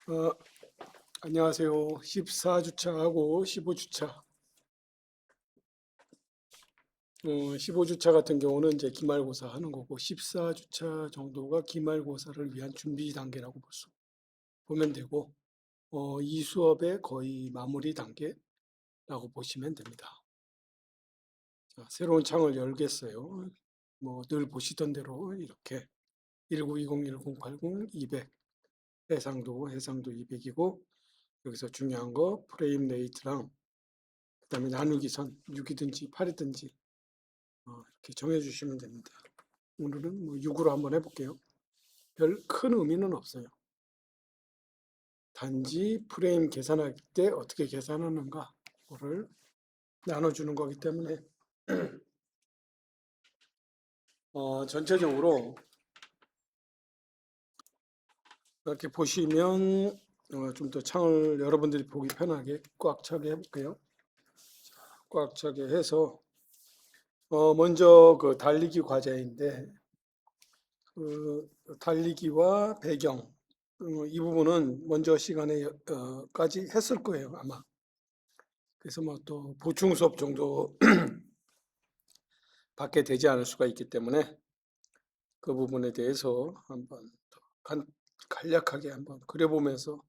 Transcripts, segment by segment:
어, 안녕하세요. 14주차하고 15주차. 15주차 같은 경우는 이제 기말고사 하는 거고, 14주차 정도가 기말고사를 위한 준비 단계라고 보면 되고, 이 수업의 거의 마무리 단계라고 보시면 됩니다. 자, 새로운 창을 열겠어요. 뭐 늘 보시던 대로 이렇게 1920, 1080, 200, 해상도 200이고, 여기서 중요한 거 프레임 레이트랑 그다음에 나누기 선 6이든지 8이든지 이렇게 정해주시면 됩니다. 오늘은 뭐 6으로 한번 해볼게요. 별 큰 의미는 없어요. 단지 프레임 계산할 때 어떻게 계산하는가를 나눠주는 거기 때문에 전체적으로 이렇게 보시면 좀 더 창을 여러분들이 보기 편하게 꽉 차게 해볼게요. 꽉 차게 해서 먼저 그 달리기 과제인데 그 달리기와 배경 이 부분은 먼저 시간에 까지 했을 거예요 아마. 그래서 뭐 또 보충 수업 정도 받게 되지 않을 수가 있기 때문에 그 부분에 대해서 한번 간략하게 한번 그려보면서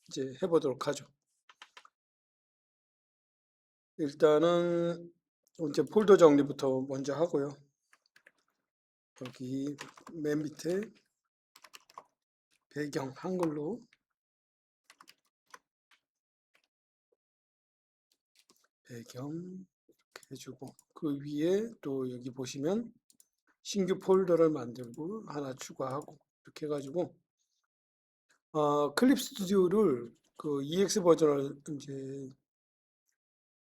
이제 해보도록 하죠. 일단은 이제 폴더 정리부터 먼저 하고요. 여기 맨 밑에 배경 한글로 배경 이렇게 해주고 그 위에 또 여기 보시면 신규 폴더를 만들고 하나 추가하고 이렇게 해가지고 클립 스튜디오를 그 EX 버전을 이제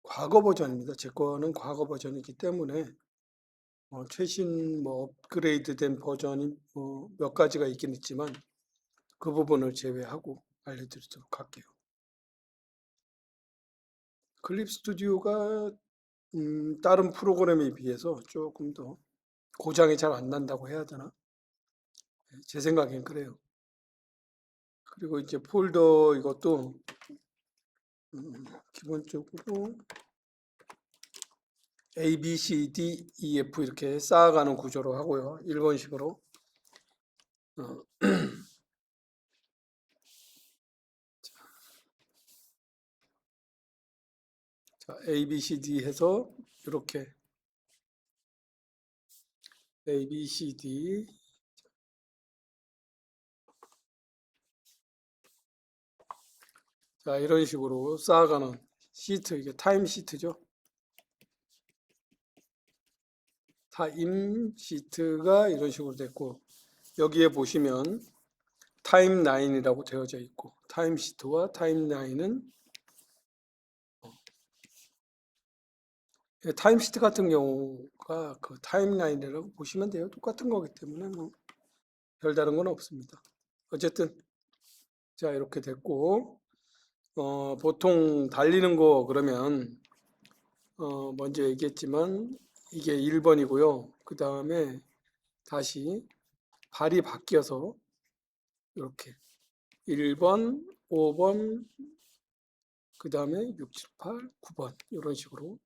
과거 버전입니다. 제 거는 과거 버전이기 때문에 최신 뭐 업그레이드된 버전이 몇 가지가 있긴 있지만 그 부분을 제외하고 알려드리도록 할게요. 클립 스튜디오가 다른 프로그램에 비해서 조금 더 고장이 잘 안 난다고 해야 되나? 제 생각엔 그래요. 그리고 이제 폴더 이것도 기본적으로 A, B, C, D, E, F 이렇게 쌓아가는 구조로 하고요. 1번식으로. 자, A, B, C, D 해서 이렇게 A, B, C, D 자, 이런 식으로 쌓아가는 시트, 이게 타임 시트죠. 타임 시트가 이런 식으로 됐고 여기에 보시면 타임라인이라고 되어져 있고 타임 시트와 타임라인은 타임 시트 같은 경우가 그 타임라인이라고 보시면 돼요. 똑같은 거기 때문에 뭐 별다른 건 없습니다. 어쨌든 자 이렇게 됐고 보통 달리는 거 그러면 먼저 얘기했지만 이게 1번이고요. 그 다음에 다시 발이 바뀌어서 이렇게 1번, 5번, 그 다음에 6, 7, 8, 9번 이런 식으로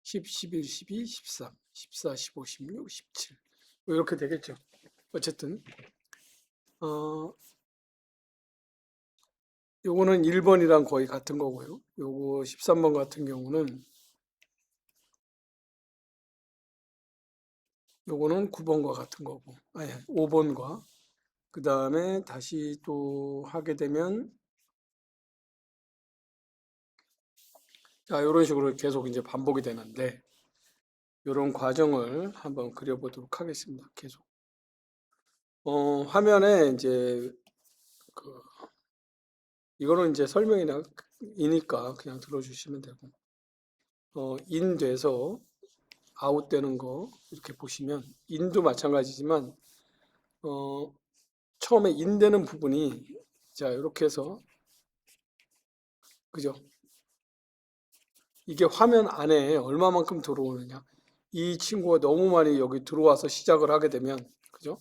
10, 11, 12, 13, 14, 15, 16, 17 이렇게 되겠죠. 어쨌든 요거는 1번이랑 거의 같은 거고요. 요거 13번 같은 경우는 요거는 9번과 같은 거고 아니 5번과 그 다음에 다시 또 하게 되면 자 이런 식으로 계속 이제 반복이 되는데 이런 과정을 한번 그려보도록 하겠습니다. 계속 화면에 이제 그 이거는 이제 설명이니까 그냥 들어주시면 되고 인 돼서 아웃 되는 거 이렇게 보시면 인도 마찬가지지만 처음에 인 되는 부분이 자 이렇게 해서 그죠? 이게 화면 안에 얼마만큼 들어오느냐 이 친구가 너무 많이 여기 들어와서 시작을 하게 되면 그죠?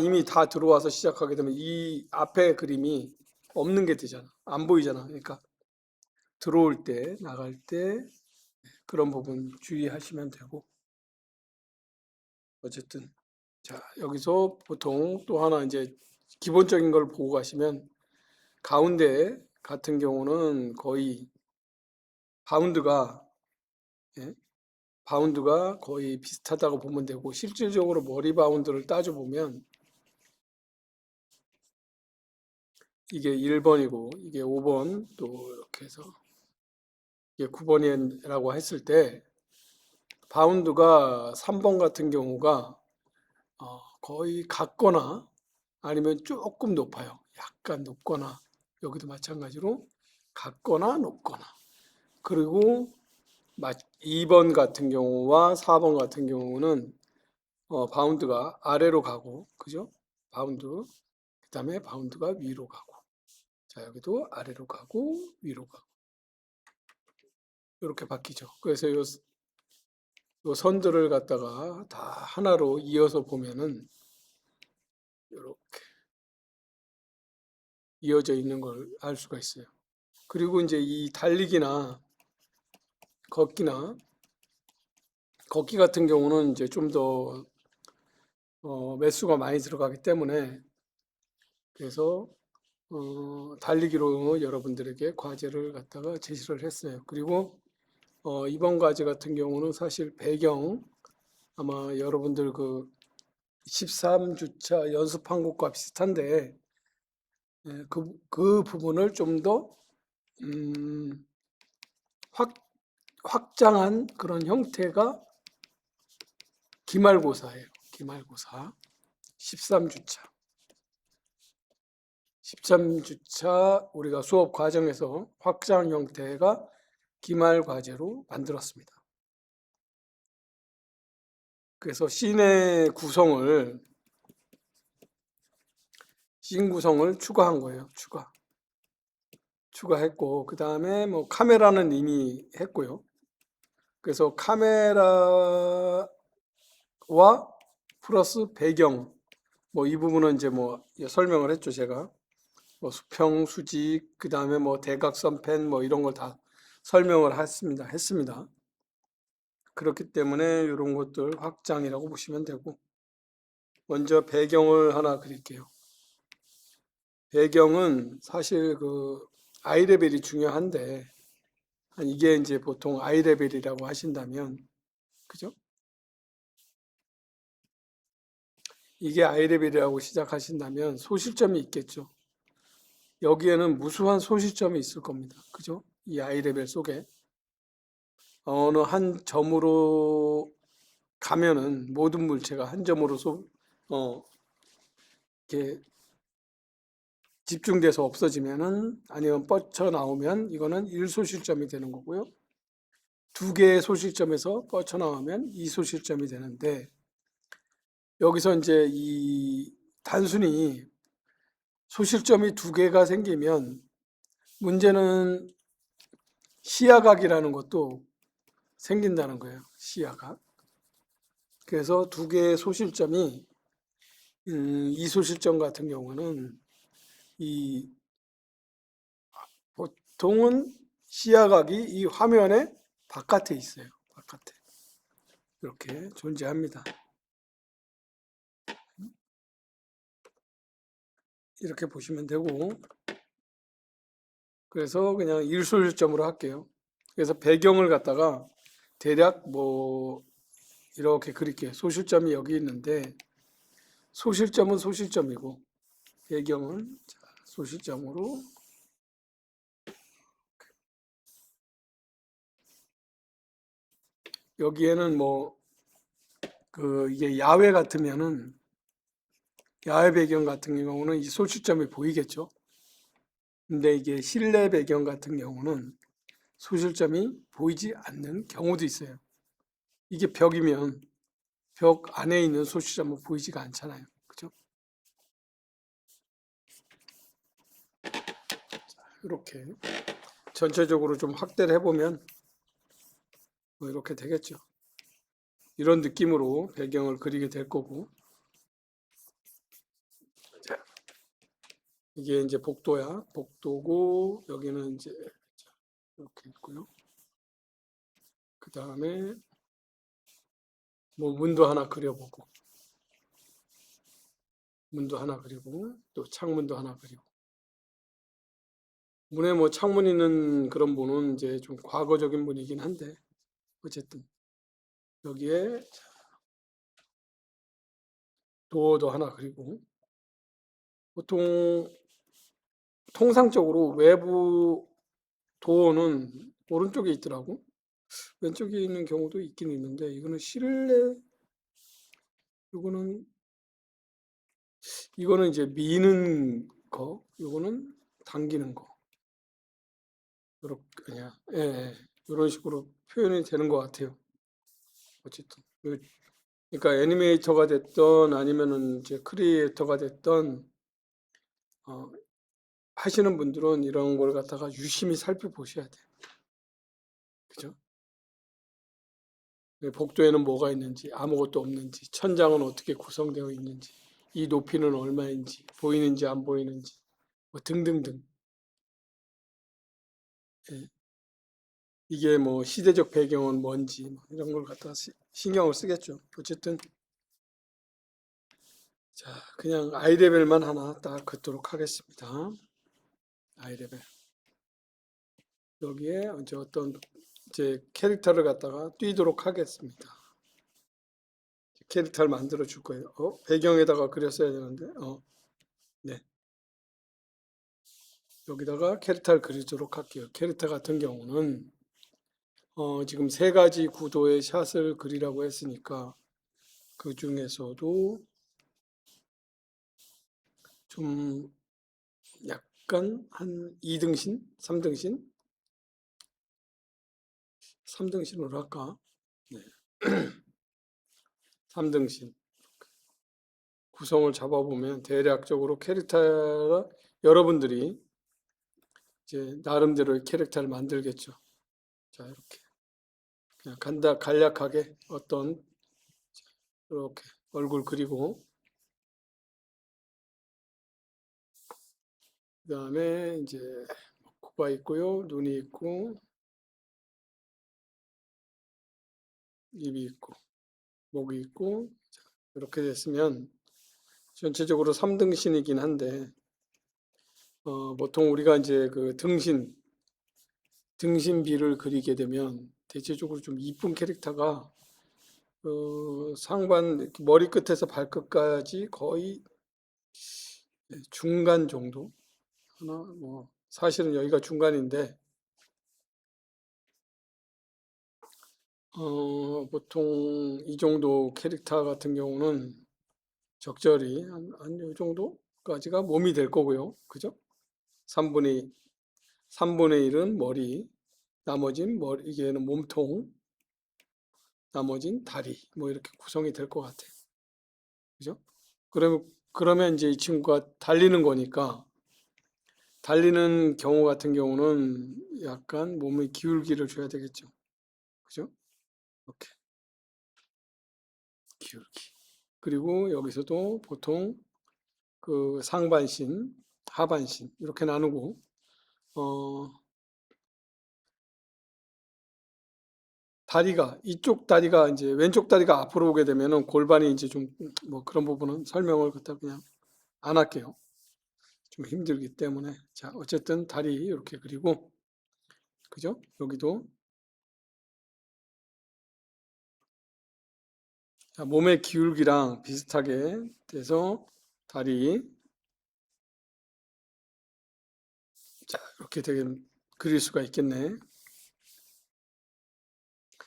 이미 다 들어와서 시작하게 되면 이 앞에 그림이 없는 게 되잖아. 안 보이잖아. 그러니까 들어올 때, 나갈 때 그런 부분 주의하시면 되고. 어쨌든 자, 여기서 보통 또 하나 이제 기본적인 걸 보고 가시면 가운데 같은 경우는 거의 바운드가 예, 바운드가 거의 비슷하다고 보면 되고, 실질적으로 머리 바운드를 따져 보면 이게 1번이고 이게 5번 또 이렇게 해서 이게 9번이라고 했을 때 바운드가 3번 같은 경우가 거의 같거나 아니면 조금 높아요. 약간 높거나, 여기도 마찬가지로 같거나 높거나. 그리고 2번 같은 경우와 4번 같은 경우는 바운드가 아래로 가고, 그죠? 바운드, 그 다음에 바운드가 위로 가고, 자, 여기도 아래로 가고 위로 가고 이렇게 바뀌죠. 그래서 요 선들을 갖다가 다 하나로 이어서 보면은 이렇게 이어져 있는 걸 알 수가 있어요. 그리고 이제 이 달리기나 걷기나 걷기 같은 경우는 이제 좀 더 매수가 많이 들어가기 때문에, 그래서 달리기로 여러분들에게 과제를 갖다가 제시를 했어요. 그리고 이번 과제 같은 경우는 사실 배경, 아마 여러분들 그 13주차 연습한 것과 비슷한데, 예, 그 부분을 좀 더 확장한 그런 형태가 기말고사예요. 기말고사 13주차. 13주차 우리가 수업 과정에서 확장 형태가 기말 과제로 만들었습니다. 그래서 씬 구성을 추가한 거예요. 추가했고, 그 다음에 뭐 카메라는 이미 했고요. 그래서 카메라와 플러스 배경, 뭐 이 부분은 이제 뭐 설명을 했죠, 제가. 뭐 수평, 수직, 그 다음에 뭐 대각선 펜, 뭐 이런 걸 다 설명을 했습니다. 그렇기 때문에 이런 것들 확장이라고 보시면 되고, 먼저 배경을 하나 그릴게요. 배경은 사실 그 아이 레벨이 중요한데, 이게 이제 보통 아이 레벨이라고 하신다면, 그죠? 이게 아이 레벨이라고 시작하신다면 소실점이 있겠죠. 여기에는 무수한 소실점이 있을 겁니다. 그죠? 이 아이 레벨 속에 어느 한 점으로 가면은 모든 물체가 한 점으로 이렇게 집중돼서 없어지면은, 아니면 뻗쳐나오면 이거는 1소실점이 되는 거고요. 두 개의 소실점에서 뻗쳐나오면 2소실점이 되는데, 여기서 이제 이 단순히 소실점이 두 개가 생기면 문제는 시야각이라는 것도 생긴다는 거예요. 시야각. 그래서 두 개의 소실점이 이소실점 같은 경우는 이 보통은 시야각이 이 화면의 바깥에 있어요. 바깥에 이렇게 존재합니다. 이렇게 보시면 되고, 그래서 그냥 일소실점으로 할게요. 그래서 배경을 갖다가 대략 뭐 이렇게 그릴게요. 소실점이 여기 있는데, 소실점은 소실점이고 배경은 소실점으로. 여기에는 뭐 이게 야외 같으면은, 야외 배경 같은 경우는 이 소실점이 보이겠죠. 근데 이게 실내 배경 같은 경우는 소실점이 보이지 않는 경우도 있어요. 이게 벽이면 벽 안에 있는 소실점은 보이지가 않잖아요. 그죠? 이렇게 전체적으로 좀 확대를 해보면 뭐 이렇게 되겠죠. 이런 느낌으로 배경을 그리게 될 거고, 자, 이게 이제 복도야. 복도고 여기는 이제 이렇게 있고요. 그 다음에 뭐 문도 하나 그려보고, 문도 하나 그리고 또 창문도 하나 그리고. 문에 뭐 창문 있는 그런 문은 이제 좀 과거적인 문이긴 한데 어쨌든 여기에 도어도 하나 그리고, 보통 통상적으로 외부 도어는 오른쪽에 있더라고. 왼쪽에 있는 경우도 있긴 있는데 이거는 실내, 이거는 이제 미는 거, 이거는 당기는 거. 이렇게 그냥 이런 식으로 표현이 되는 것 같아요. 어쨌든 그러니까 애니메이터가 됐던 아니면은 이제 크리에이터가 됐던 어, 하시는 분들은 이런 걸 갖다가 유심히 살펴보셔야 돼요. 그죠? 복도에는 뭐가 있는지, 아무것도 없는지, 천장은 어떻게 구성되어 있는지, 이 높이는 얼마인지, 보이는지 안 보이는지, 뭐 등등등. 예. 이게 뭐 시대적 배경은 뭔지 뭐 이런 걸 갖다가 신경을 쓰겠죠. 어쨌든 자, 그냥 아이 레벨만 하나 딱 긋도록 하겠습니다. 아이 레벨. 여기에 이제 어떤 이제 캐릭터를 갖다가 띄도록 하겠습니다. 캐릭터를 만들어 줄 거예요. 배경에다가 그렸어야 되는데, 네. 여기다가 캐릭터를 그리도록 할게요. 캐릭터 같은 경우는, 지금 세 가지 구도의 샷을 그리라고 했으니까, 그 중에서도 좀 약간 한 2등신? 3등신? 3등신으로 할까? 네. 3등신. 구성을 잡아보면 대략적으로 캐릭터가 여러분들이 이제 나름대로의 캐릭터를 만들겠죠. 자, 이렇게. 그냥 간략하게 어떤 이렇게 얼굴 그리고 그 다음에 이제 코가 있고요, 눈이 있고 입이 있고 목이 있고 이렇게 됐으면 전체적으로 3등신이긴 한데 보통 우리가 이제 그 등신비를 그리게 되면 대체적으로 좀 이쁜 캐릭터가 상반 머리 끝에서 발끝까지 거의 중간 정도 하나 뭐 사실은 여기가 중간인데 보통 이 정도 캐릭터 같은 경우는 적절히 한이 정도까지가 몸이 될 거고요. 그죠? 3분의 1은 머리, 나머진 머리, 이게는 몸통, 나머진 다리, 뭐 이렇게 구성이 될 것 같아요. 그죠? 그러면 이제 이 친구가 달리는 거니까, 달리는 경우 같은 경우는 약간 몸의 기울기를 줘야 되겠죠. 그죠? 이렇게 기울기. 그리고 여기서도 보통 그 상반신, 하반신 이렇게 나누고 어, 다리가 이쪽 다리가 이제 왼쪽 다리가 앞으로 오게 되면은 골반이 이제 좀 뭐 그런 부분은 설명을 갖다 그냥 안 할게요. 좀 힘들기 때문에 자 어쨌든 다리 이렇게 그리고 그죠? 여기도 자, 몸의 기울기랑 비슷하게 돼서 다리 자 이렇게 되게 그릴 수가 있겠네.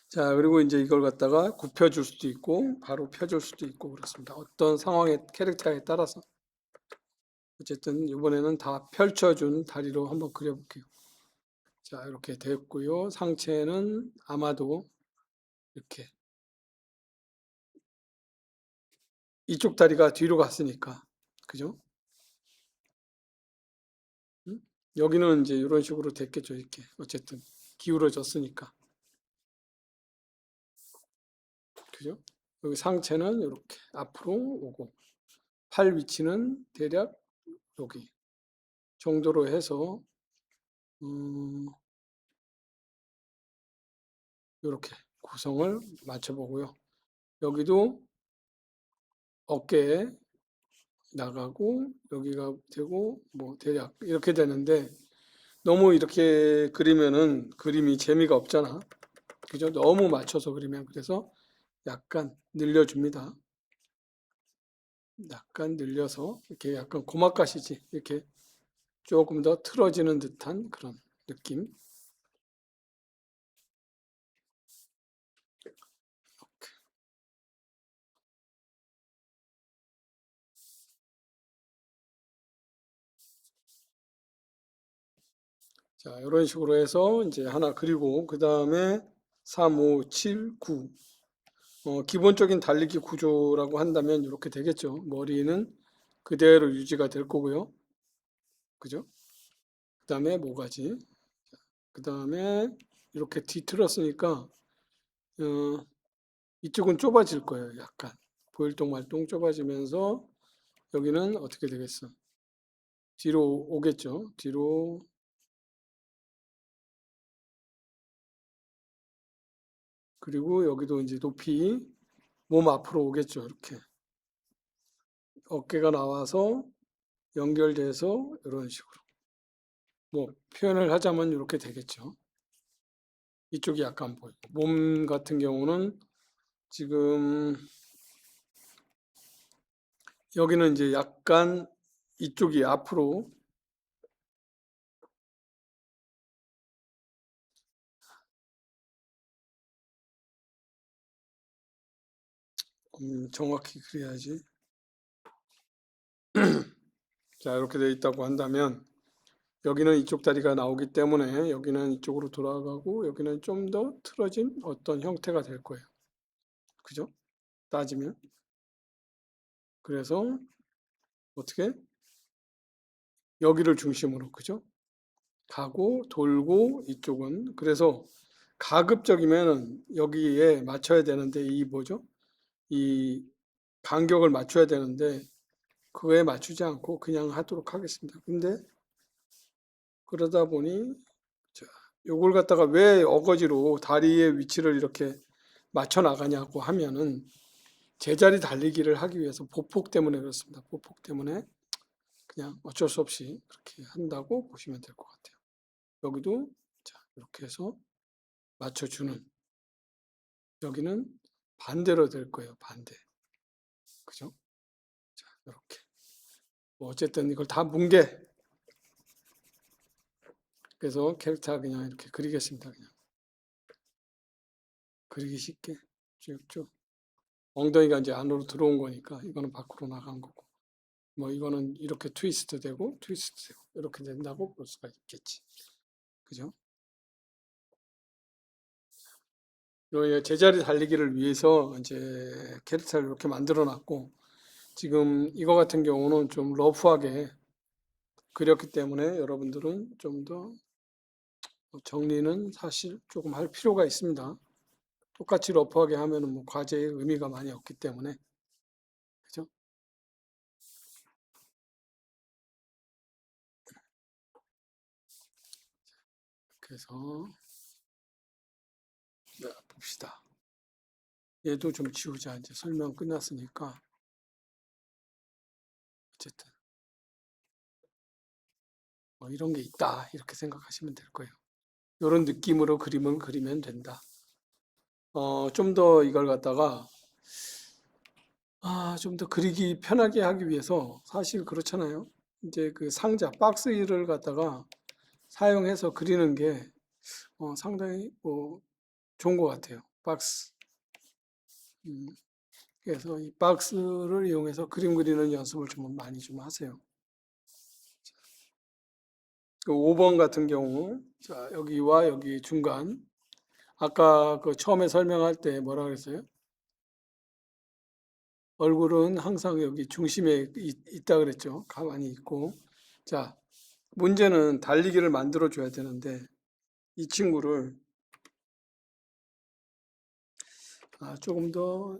자, 그리고 이제 이걸 갖다가 굽혀줄 수도 있고, 바로 펴줄 수도 있고, 그렇습니다. 어떤 상황의 캐릭터에 따라서. 어쨌든 이번에는 다 펼쳐준 다리로 한번 그려볼게요. 자, 이렇게 됐고요. 상체는 아마도 이렇게. 이쪽 다리가 뒤로 갔으니까. 그죠? 응? 여기는 이제 이런 식으로 됐겠죠. 이렇게. 어쨌든. 기울어졌으니까. 그죠? 여기 상체는 이렇게 앞으로 오고. 팔 위치는 대략 여기 정도로 해서 이렇게 구성을 맞춰보고요. 여기도 어깨에 나가고 여기가 되고 뭐 대략 이렇게 되는데 너무 이렇게 그리면은 그림이 재미가 없잖아. 그죠? 너무 맞춰서 그리면 그래서 약간 늘려줍니다. 약간 늘려서 이렇게 약간 고막가시지 이렇게 조금 더 틀어지는 듯한 그런 느낌. 자, 이런 식으로 해서 이제 하나 그리고 그 다음에 3, 5, 7, 9 기본적인 달리기 구조라고 한다면 이렇게 되겠죠. 머리는 그대로 유지가 될 거고요. 그죠? 그 다음에 모가지. 그 다음에 이렇게 뒤틀었으니까 이쪽은 좁아질 거예요. 약간 보일동말동 좁아지면서 여기는 어떻게 되겠어? 뒤로 오겠죠. 뒤로 그리고 여기도 이제 높이 몸 앞으로 오겠죠. 이렇게 어깨가 나와서 연결돼서 이런 식으로 뭐 표현을 하자면 이렇게 되겠죠. 이쪽이 약간 보이고 몸 같은 경우는 지금 여기는 이제 약간 이쪽이 앞으로 정확히 그래야지. 자, 이렇게 되어 있다고 한다면 여기는 이쪽 다리가 나오기 때문에 여기는 이쪽으로 돌아가고 여기는 좀 더 틀어진 어떤 형태가 될 거예요. 그죠? 따지면. 그래서 어떻게? 여기를 중심으로, 그죠? 가고 돌고 이쪽은 그래서 가급적이면은 여기에 맞춰야 되는데 이 뭐죠? 이 간격을 맞춰야 되는데 그거에 맞추지 않고 그냥 하도록 하겠습니다. 근데 그러다 보니 자, 요걸 갖다가 왜 어거지로 다리의 위치를 이렇게 맞춰 나가냐고 하면은 제자리 달리기를 하기 위해서 보폭 때문에 그렇습니다. 보폭 때문에 그냥 어쩔 수 없이 그렇게 한다고 보시면 될 것 같아요. 여기도 자, 이렇게 해서 맞춰주는 여기는 반대로 될 거예요. 반대. 그죠? 자, 이렇게. 뭐 어쨌든 이걸 다 뭉개. 그래서 캐릭터 그냥 이렇게 그리겠습니다. 그냥. 그리기 쉽게 쭉쭉. 엉덩이가 이제 안으로 들어온 거니까 이거는 밖으로 나간 거고. 뭐 이거는 이렇게 트위스트 되고 트위스트 되고 이렇게 된다고 볼 수가 있겠지. 그죠? 요 제자리 달리기를 위해서 이제 캐릭터를 이렇게 만들어 놨고 지금 이거 같은 경우는 좀 러프하게 그렸기 때문에 여러분들은 좀 더 정리는 사실 조금 할 필요가 있습니다. 똑같이 러프하게 하면은 뭐 과제의 의미가 많이 없기 때문에 그죠? 그래서 자, 봅시다. 얘도 좀 지우자. 이제 설명 끝났으니까 어쨌든 뭐 이런 게 있다 이렇게 생각하시면 될 거예요. 이런 느낌으로 그림을 그리면 된다. 좀 더 이걸 갖다가 좀 더 그리기 편하게 하기 위해서 사실 그렇잖아요. 이제 그 상자 박스를 갖다가 사용해서 그리는 게 상당히 뭐 좋은 것 같아요. 박스. 음, 그래서 이 박스를 이용해서 그림 그리는 연습을 좀 많이 좀 하세요. 그 5번 같은 경우, 자, 여기와 여기 중간. 아까 그 처음에 설명할 때 뭐라 그랬어요? 얼굴은 항상 여기 중심에 있다 그랬죠. 가만히 있고. 자, 문제는 달리기를 만들어 줘야 되는데 이 친구를 조금 더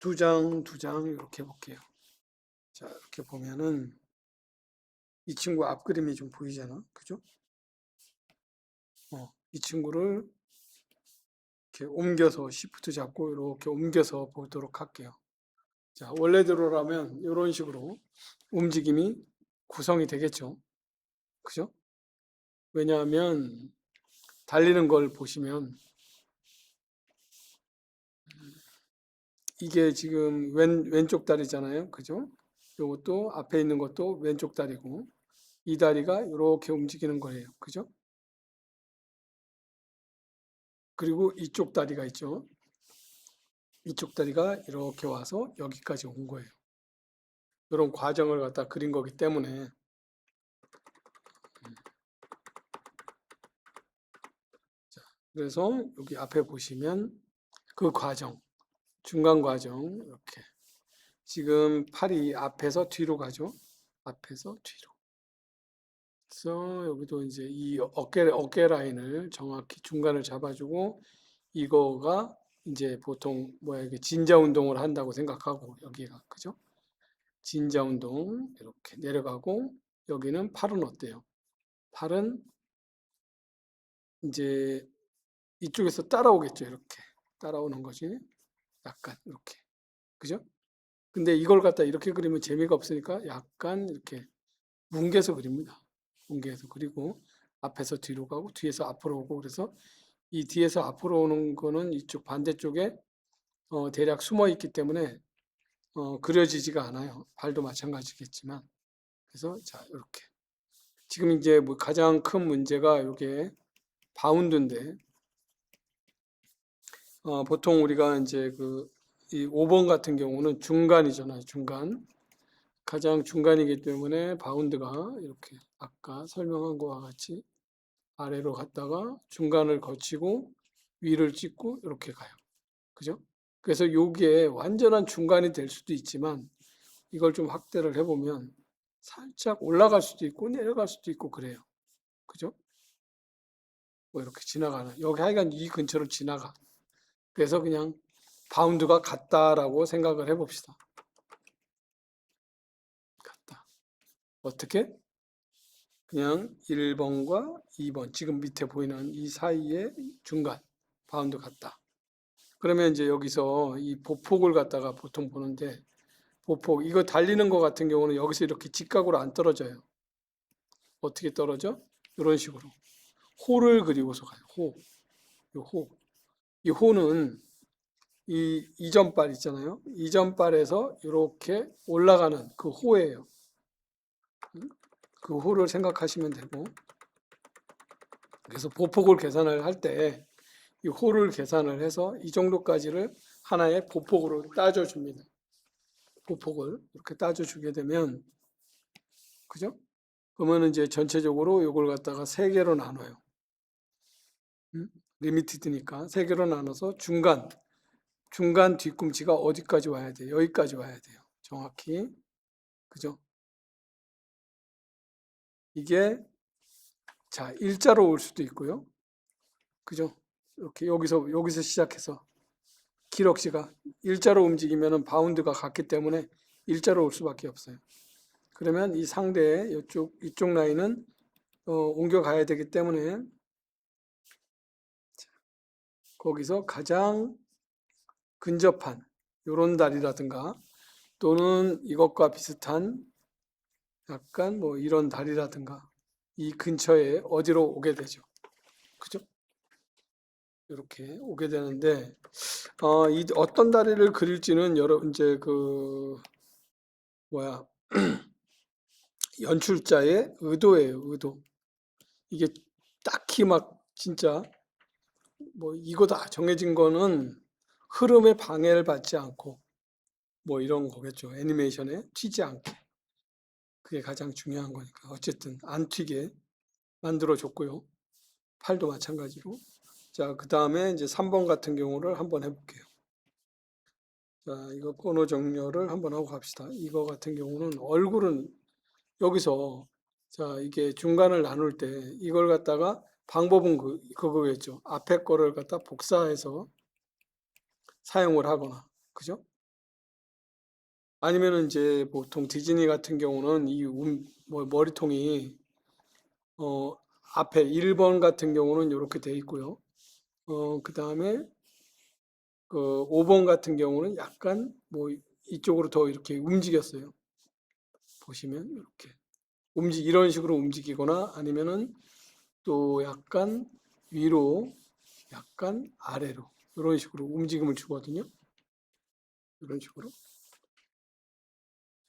두 장 이렇게 볼게요. 자, 이렇게 보면은 이 친구 앞그림이 좀 보이잖아. 그죠? 이 친구를 이렇게 옮겨서 시프트 잡고 이렇게 옮겨서 보도록 할게요. 자, 원래대로라면 이런 식으로 움직임이 구성이 되겠죠. 그죠? 왜냐하면 달리는 걸 보시면 이게 지금 왼쪽 다리잖아요. 그죠? 요것도 앞에 있는 것도 왼쪽 다리고 이 다리가 이렇게 움직이는 거예요. 그죠? 그리고 이쪽 다리가 있죠. 이쪽 다리가 이렇게 와서 여기까지 온 거예요. 이런 과정을 갖다 그린 거기 때문에 자, 그래서 여기 앞에 보시면 그 과정, 중간 과정 이렇게 지금 팔이 앞에서 뒤로 가죠. 앞에서 뒤로. 그래서 여기도 이제 이 어깨 라인을 정확히 중간을 잡아주고 이거가 이제 보통 뭐야 이게 진자 운동을 한다고 생각하고 여기가 그죠? 진자 운동 이렇게 내려가고 여기는 팔은 어때요? 팔은 이제 이쪽에서 따라오겠죠. 이렇게 따라오는 거지. 약간 이렇게 그죠? 근데 이걸 갖다 이렇게 그리면 재미가 없으니까 약간 이렇게 뭉개서 그립니다. 뭉개서 그리고 앞에서 뒤로 가고 뒤에서 앞으로 오고 그래서 이 뒤에서 앞으로 오는 거는 이쪽 반대쪽에 대략 숨어 있기 때문에 그려지지가 않아요. 발도 마찬가지겠지만 그래서 자 이렇게 지금 이제 뭐 가장 큰 문제가 이게 바운드인데 보통 우리가 이제 이 5번 같은 경우는 중간이잖아요. 중간 가장 중간이기 때문에 바운드가 이렇게 아까 설명한 것과 같이 아래로 갔다가 중간을 거치고 위를 찍고 이렇게 가요. 그죠? 그래서 이게 완전한 중간이 될 수도 있지만 이걸 좀 확대를 해보면 살짝 올라갈 수도 있고 내려갈 수도 있고 그래요. 그죠? 뭐 이렇게 지나가는 여기 하여간 이 근처를 지나가. 그래서 그냥 바운드가 같다라고 생각을 해봅시다. 같다. 어떻게? 그냥 1번과 2번 지금 밑에 보이는 이 사이의 중간 바운드 같다. 그러면 이제 여기서 이 보폭을 갖다가 보통 보는데 보폭 이거 달리는 거 같은 경우는 여기서 이렇게 직각으로 안 떨어져요. 어떻게 떨어져? 이런 식으로 호를 그리고서 가요. 호. 이 호. 이 호는 이 이전발 있잖아요. 이전발에서 이렇게 올라가는 그 호예요. 그 호를 생각하시면 되고 그래서 보폭을 계산을 할 때 이 호를 계산을 해서 이 정도까지를 하나의 보폭으로 따져줍니다. 보폭을 이렇게 따져주게 되면 그죠? 그러면 이제 전체적으로 이걸 갖다가 세 개로 나눠요. 리미티드니까 세 개로 나눠서 중간 뒤꿈치가 어디까지 와야 돼요? 여기까지 와야 돼요. 정확히 그죠? 이게 자 일자로 올 수도 있고요. 그죠? 이렇게 여기서 시작해서 기럭시가 일자로 움직이면은 바운드가 같기 때문에 일자로 올 수밖에 없어요. 그러면 이 상대의 이쪽 라인은 옮겨가야 되기 때문에 거기서 가장 근접한 요런 다리라든가 또는 이것과 비슷한 약간 뭐 이런 다리라든가 이 근처에 어디로 오게 되죠. 그죠? 이렇게 오게 되는데 이 어떤 다리를 그릴지는 여러 이제 뭐야 연출자의 의도예요. 의도. 이게 딱히 막 진짜 뭐 이거다 정해진 거는 흐름에 방해를 받지 않고 뭐 이런 거겠죠. 애니메이션에 튀지 않게. 그게 가장 중요한 거니까. 어쨌든 안 튀게 만들어 줬고요. 팔도 마찬가지로. 자, 그 다음에 이제 3번 같은 경우를 한번 해볼게요. 자, 이거 번호 정렬을 한번 하고 갑시다. 이거 같은 경우는 얼굴은 여기서 자, 이게 중간을 나눌 때 이걸 갖다가 방법은 그거겠죠. 앞에 거를 갖다 복사해서 사용을 하거나. 그죠? 아니면은 이제 보통 디즈니 같은 경우는 이 머리통이 어, 앞에 1번 같은 경우는 이렇게 돼 있고요. 그다음에 그 5번 같은 경우는 약간 뭐 이쪽으로 더 이렇게 움직였어요. 보시면 이렇게 이런 식으로 움직이거나 아니면은 또 약간 위로, 약간 아래로 이런 식으로 움직임을 주거든요. 이런 식으로.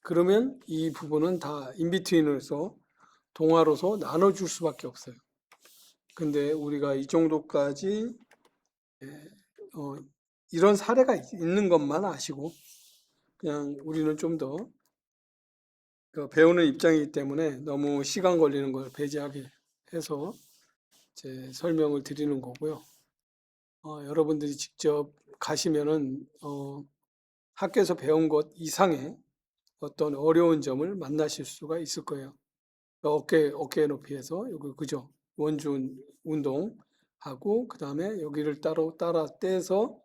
그러면 이 부분은 다 인비트윈으로서 동화로서 나눠줄 수밖에 없어요. 근데 우리가 이 정도까지 어, 이런 사례가 있는 것만 아시고 그냥 우리는 좀 더 배우는 입장이기 때문에 너무 시간 걸리는 걸 배제하게 해서 제 설명을 드리는 거고요. 여러분들이 직접 가시면은 학교에서 배운 것 이상의 어떤 어려운 점을 만나실 수가 있을 거예요. 어깨 높이에서 여기 그죠? 원주 운동하고 그 다음에 여기를 따라 떼서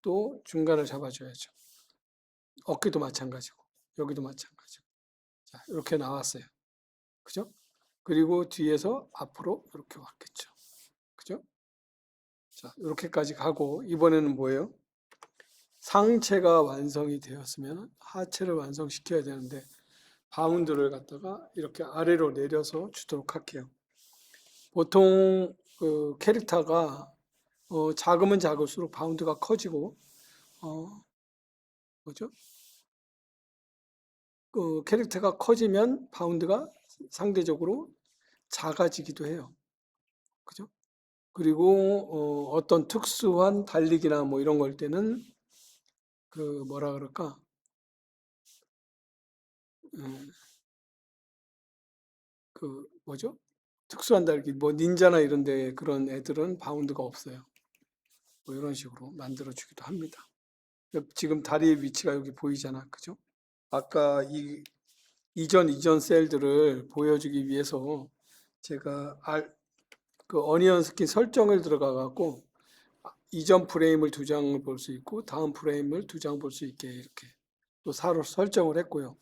또 중간을 잡아줘야죠. 어깨도 마찬가지고 여기도 마찬가지고. 자, 이렇게 나왔어요. 그죠? 그리고 뒤에서 앞으로 이렇게 왔겠죠. 그죠? 자, 이렇게까지 가고 이번에는 뭐예요? 상체가 완성이 되었으면 하체를 완성시켜야 되는데 바운드를 갖다가 이렇게 아래로 내려서 주도록 할게요. 보통 그 캐릭터가 작으면 작을수록 바운드가 커지고 뭐죠? 그 캐릭터가 커지면 바운드가 상대적으로 작아지기도 해요. 그죠? 그리고 어떤 특수한 달리기나 뭐 이런 걸 때는 그 뭐라 그럴까? 음, 그 뭐죠? 특수한 달리기 뭐 닌자나 이런 데 그런 애들은 바운드가 없어요. 뭐 이런 식으로 만들어 주기도 합니다. 지금 다리의 위치가 여기 보이잖아. 그죠? 아까 이전 셀들을 보여주기 위해서 제가 그 어니언 스킨 설정을 들어가 갖고 이전 프레임을 2장을 볼 수 있고 다음 프레임을 2장 볼 수 있게 이렇게 또 설정을 했고요.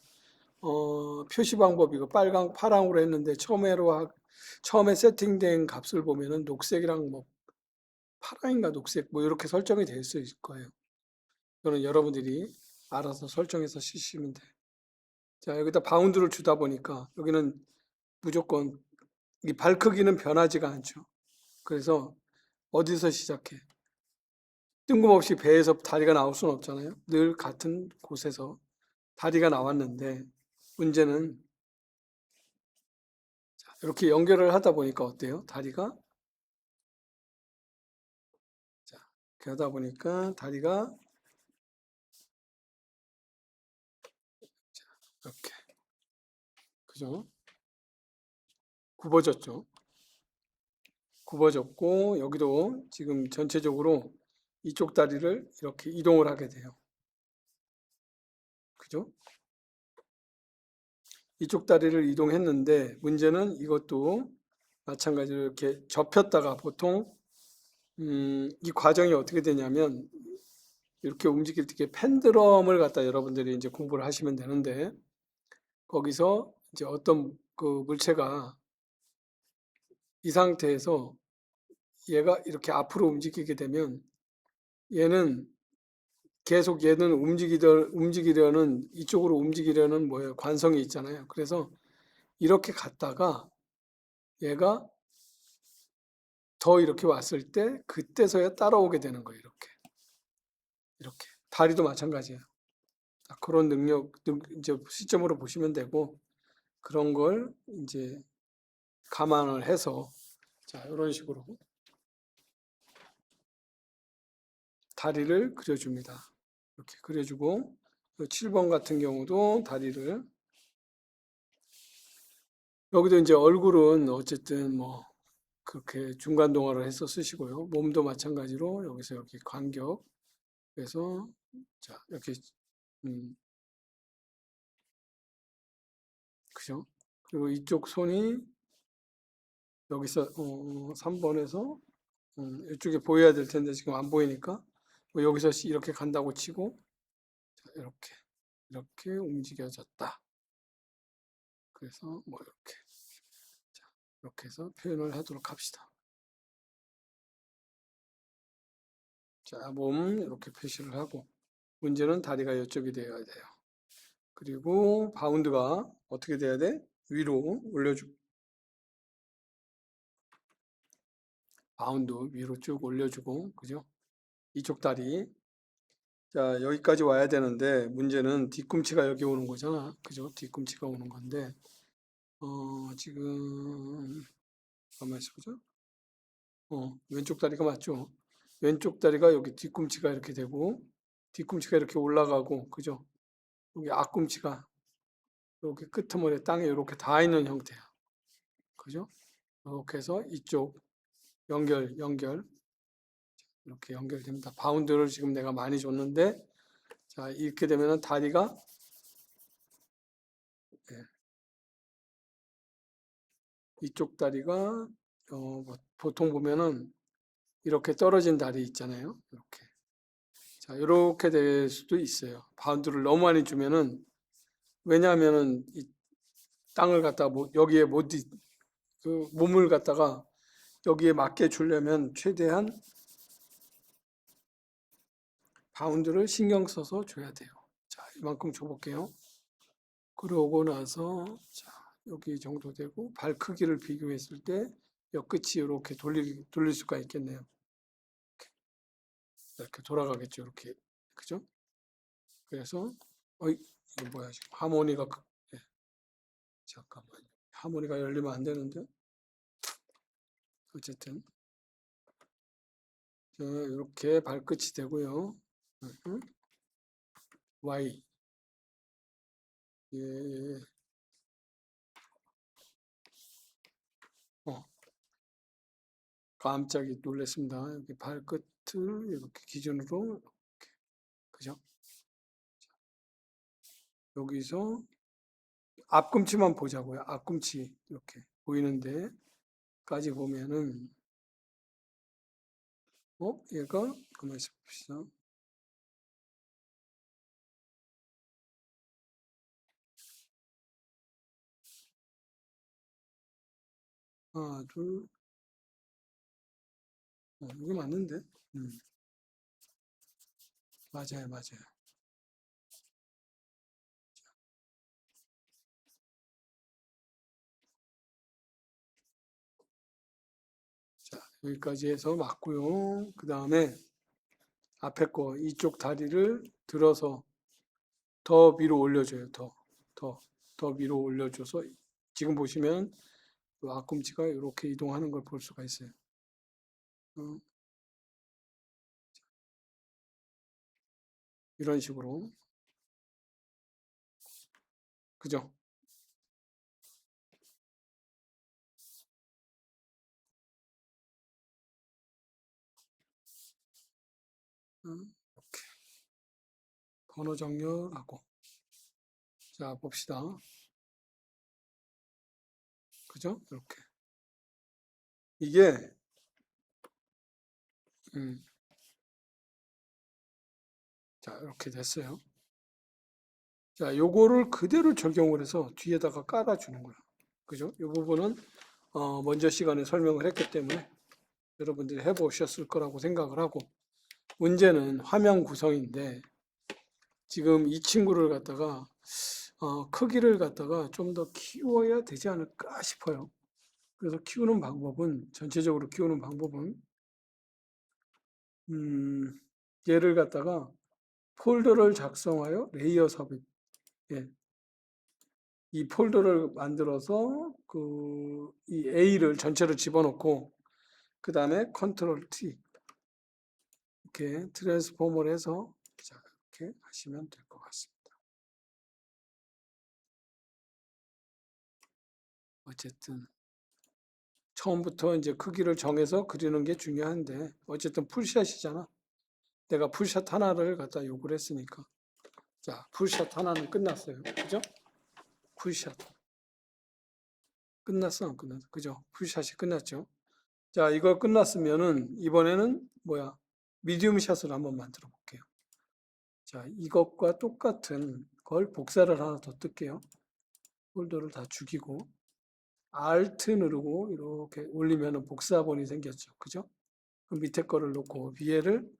표시 방법 이거 파랑으로 했는데 처음에 세팅된 값을 보면은 녹색이랑 뭐 파랑인가 녹색 뭐 이렇게 설정이 될 수 있을 거예요. 이거는 여러분들이 알아서 설정해서 쓰시면 돼요. 자, 여기다 바운드를 주다 보니까 여기는 무조건 이 발 크기는 변하지가 않죠. 그래서 어디서 시작해? 뜬금없이 배에서 다리가 나올 수는 없잖아요. 늘 같은 곳에서 다리가 나왔는데 문제는 이렇게 연결을 하다 보니까 어때요? 다리가 자, 이렇게 하다 보니까 다리가 이렇게 그죠? 굽어졌죠. 굽어졌고 여기도 지금 전체적으로 이쪽 다리를 이렇게 이동을 하게 돼요. 그죠? 이쪽 다리를 이동했는데 문제는 이것도 마찬가지로 이렇게 접혔다가 보통 이 과정이 어떻게 되냐면 이렇게 움직일 때 펜드럼을 갖다 여러분들이 이제 공부를 하시면 되는데 거기서 이제 어떤 그 물체가 이 상태에서 얘가 이렇게 앞으로 움직이게 되면 얘는 계속 얘는 움직이려는 이쪽으로 움직이려는 뭐예요? 관성이 있잖아요. 그래서 이렇게 갔다가 얘가 더 이렇게 왔을 때 그때서야 따라오게 되는 거예요. 이렇게 다리도 마찬가지예요. 그런 능력 이제 시점으로 보시면 되고 그런 걸 이제 감안을 해서 자 이런 식으로 다리를 그려줍니다. 이렇게 그려주고 7번 같은 경우도 다리를 여기도 이제 얼굴은 어쨌든 뭐 그렇게 중간 동화를 해서 쓰시고요. 몸도 마찬가지로 여기서 여기 간격 그래서 자 이렇게 음, 그죠? 그리고 이쪽 손이 여기서 3번에서 이쪽에 보여야 될 텐데 지금 안 보이니까 뭐 여기서 이렇게 간다고 치고 자, 이렇게 이렇게 움직여졌다. 그래서 뭐 이렇게 자, 이렇게 해서 표현을 하도록 합시다. 자, 몸 이렇게 표시를 하고 문제는 다리가 이쪽이 되어야 돼요. 그리고 바운드가 어떻게 돼야 돼? 위로 올려주고 바운드 위로 쭉 올려주고 그죠? 이쪽 다리 자 여기까지 와야 되는데 문제는 뒤꿈치가 여기 오는 거잖아. 그죠? 뒤꿈치가 오는 건데 지금 가만히 있어보자. 왼쪽 다리가 맞죠? 왼쪽 다리가 여기 뒤꿈치가 이렇게 되고 뒤꿈치가 이렇게 올라가고 그죠? 여기 앞꿈치가 여기 끄트머리 땅에 이렇게 닿아 있는 형태야. 그죠? 이렇게 해서 이쪽 연결 이렇게 연결됩니다. 바운드를 지금 내가 많이 줬는데 자 이렇게 되면은 다리가 예, 이쪽 다리가 보통 보면은 이렇게 떨어진 다리 있잖아요. 이렇게 자 이렇게 될 수도 있어요. 바운드를 너무 많이 주면은 왜냐하면은 이 땅을 갖다 여기에 그 몸을 갖다가 여기에 맞게 주려면 최대한 바운드를 신경 써서 줘야 돼요. 자, 이만큼 줘볼게요. 그러고 나서 자, 여기 정도 되고 발 크기를 비교했을 때 여 끝이 이렇게 돌릴 수가 있겠네요. 이렇게 돌아가겠죠. 이렇게 그죠? 그래서 이거 뭐야 지금 하모니가 예, 잠깐만요. 하모니가 열리면 안 되는데 어쨌든 자, 이렇게 발끝이 되고요. Y 예, 어, 깜짝이 놀랐습니다. 여기 발끝을 이렇게 기준으로 이렇게, 그죠? 여기서 앞꿈치만 보자고요. 앞꿈치 이렇게 보이는데까지 보면은 얘가 가만히 있어 봅시다. 하나, 둘, 이게 맞는데? 맞아요, 맞아요. 자, 여기까지 해서 맞고요. 그 다음에 앞에 거 이쪽 다리를 들어서 더 위로 올려줘요. 더 위로 올려줘서 지금 보시면 앞꿈치가 이렇게 이동하는 걸 볼 수가 있어요. 어, 이런 식으로 그죠? 이렇게 번호 정렬하고 자 봅시다. 그죠? 이렇게 이게 자 이렇게 됐어요. 자 요거를 그대로 적용을 해서 뒤에다가 깔아주는 거야. 그죠? 이 부분은 먼저 시간에 설명을 했기 때문에 여러분들이 해보셨을 거라고 생각을 하고 문제는 화면 구성인데 지금 이 친구를 갖다가 크기를 갖다가 좀 더 키워야 되지 않을까 싶어요. 그래서 키우는 방법은 전체적으로 키우는 방법은 얘를 갖다가 폴더를 작성하여 레이어 삽입 예. 이 폴더를 만들어서 이 A를 전체로 집어넣고 그 다음에 컨트롤 T 이렇게 트랜스포머를 해서 자, 이렇게 하시면 될 것 같습니다. 어쨌든 처음부터 이제 크기를 정해서 그리는 게 중요한데 어쨌든 풀샷이잖아. 내가 풀샷 하나를 갖다 요구를 했으니까 자 풀샷 하나는 끝났어요. 그죠? 풀샷 끝났어 안 끝났어? 그죠? 풀샷이 끝났죠? 자 이거 끝났으면은 이번에는 미디움 샷을 한번 만들어 볼게요. 자 이것과 똑같은 걸 복사를 하나 더 뜰게요. 폴더를 다 죽이고 Alt 누르고 이렇게 올리면 복사본이 생겼죠. 그죠? 그 밑에 거를 놓고 위에를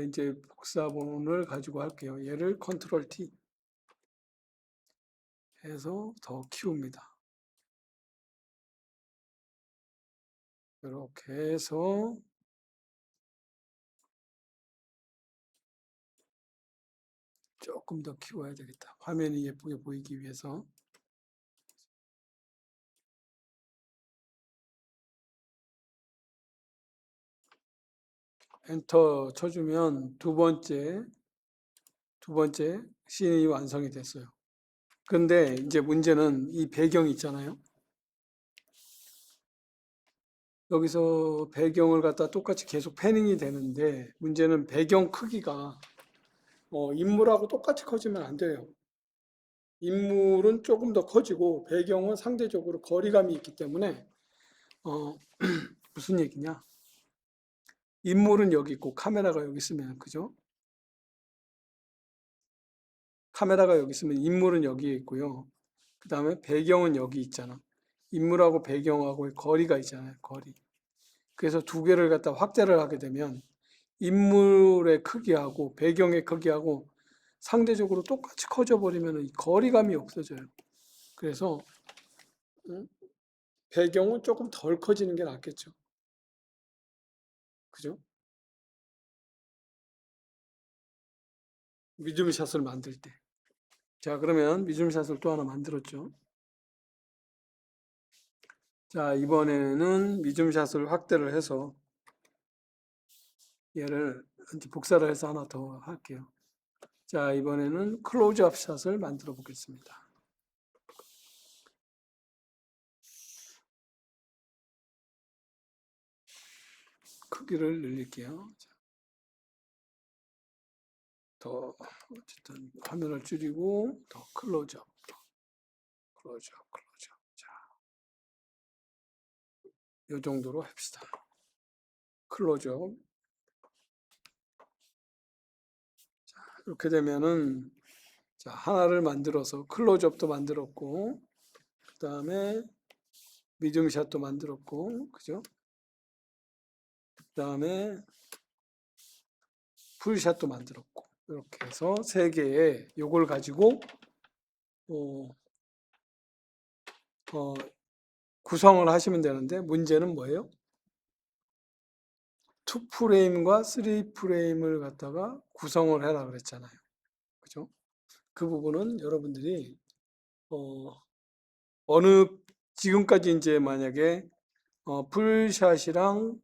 이제 복사본을 가지고 할게요. 얘를 컨트롤 T 해서 더 키웁니다. 이렇게 해서 조금 더 키워야 되겠다. 화면이 예쁘게 보이기 위해서. 엔터 쳐주면 두 번째 씬이 완성이 됐어요. 근데 이제 문제는 이 배경 있잖아요. 여기서 배경을 갖다 똑같이 계속 패닝이 되는데 문제는 배경 크기가 인물하고 똑같이 커지면 안 돼요. 인물은 조금 더 커지고 배경은 상대적으로 거리감이 있기 때문에 어, 무슨 얘기냐? 인물은 여기 있고 카메라가 여기 있으면 그죠? 카메라가 여기 있으면 인물은 여기에 있고요. 그 다음에 배경은 여기 있잖아. 인물하고 배경하고의 거리가 있잖아요. 거리. 그래서 두 개를 갖다 확대를 하게 되면 인물의 크기하고 배경의 크기하고 상대적으로 똑같이 커져 버리면 거리감이 없어져요. 그래서 배경은 조금 덜 커지는 게 낫겠죠. 그죠? 미줌샷을 만들 때. 자, 그러면 미줌샷을 또 하나 만들었죠. 자, 이번에는 미줌샷을 확대를 해서 얘를 이제 복사를 해서 하나 더 할게요. 자, 이번에는 클로즈업 샷을 만들어 보겠습니다. 크기를 늘릴게요. 더 어쨌든 화면을 줄이고 더 클로즈업. 자, 이 정도로 합시다. 클로즈업. 자, 이렇게 되면은 자, 하나를 만들어서 클로즈업도 만들었고 그 다음에 미디움샷도 만들었고 그죠? 그 다음에 풀샷도 만들었고 이렇게 해서 세 개의 요걸 가지고 어, 어, 구성을 하시면 되는데 문제는 뭐예요? 2프레임과 3프레임을 갖다가 구성을 해라 그랬잖아요. 그죠? 그 부분은 여러분들이 어느 지금까지 이제 만약에 풀샷이랑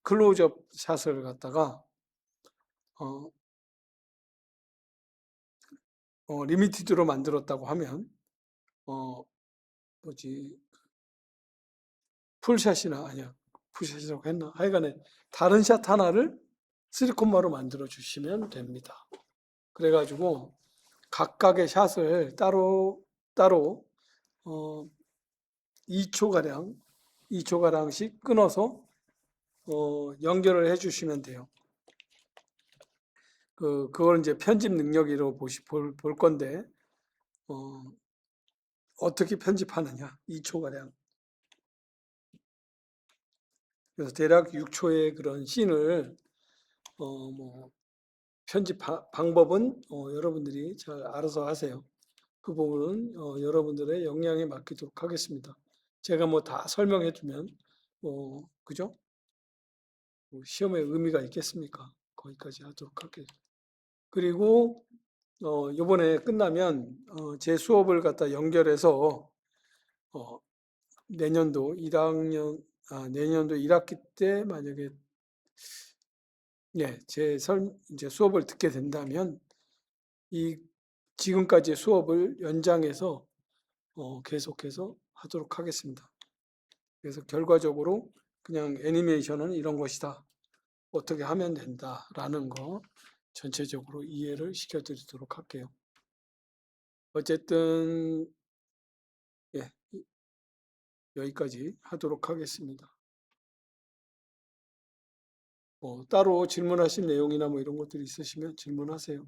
클로즈업 샷을 갖다가 어, 리미티드로 만들었다고 하면 뭐지 풀샷이나 아니야 풀샷이라고 했나 하여간에 다른 샷 하나를 3콤마로 만들어 주시면 됩니다. 그래가지고 각각의 샷을 따로 2초가량씩 끊어서 연결을 해주시면 돼요. 그걸 이제 편집 능력으로 볼 건데 어떻게 편집하느냐 2초가량. 그래서 대략 6초의 그런 씬을 뭐 편집 방법은 여러분들이 잘 알아서 하세요. 그 부분은 여러분들의 역량에 맡기도록 하겠습니다. 제가 뭐 다 설명해 주면 그죠? 뭐 시험에 의미가 있겠습니까? 거기까지 하도록 할게요. 그리고 이번에 끝나면 제 수업을 갖다 연결해서 내년도 1학년 내년도 1학기 때 만약에 이제 수업을 듣게 된다면 이 지금까지의 수업을 연장해서 계속해서 하도록 하겠습니다. 그래서 결과적으로 그냥 애니메이션은 이런 것이다. 어떻게 하면 된다라는 거 전체적으로 이해를 시켜드리도록 할게요. 어쨌든 예, 여기까지 하도록 하겠습니다. 따로 질문하실 내용이나 뭐 이런 것들이 있으시면 질문하세요.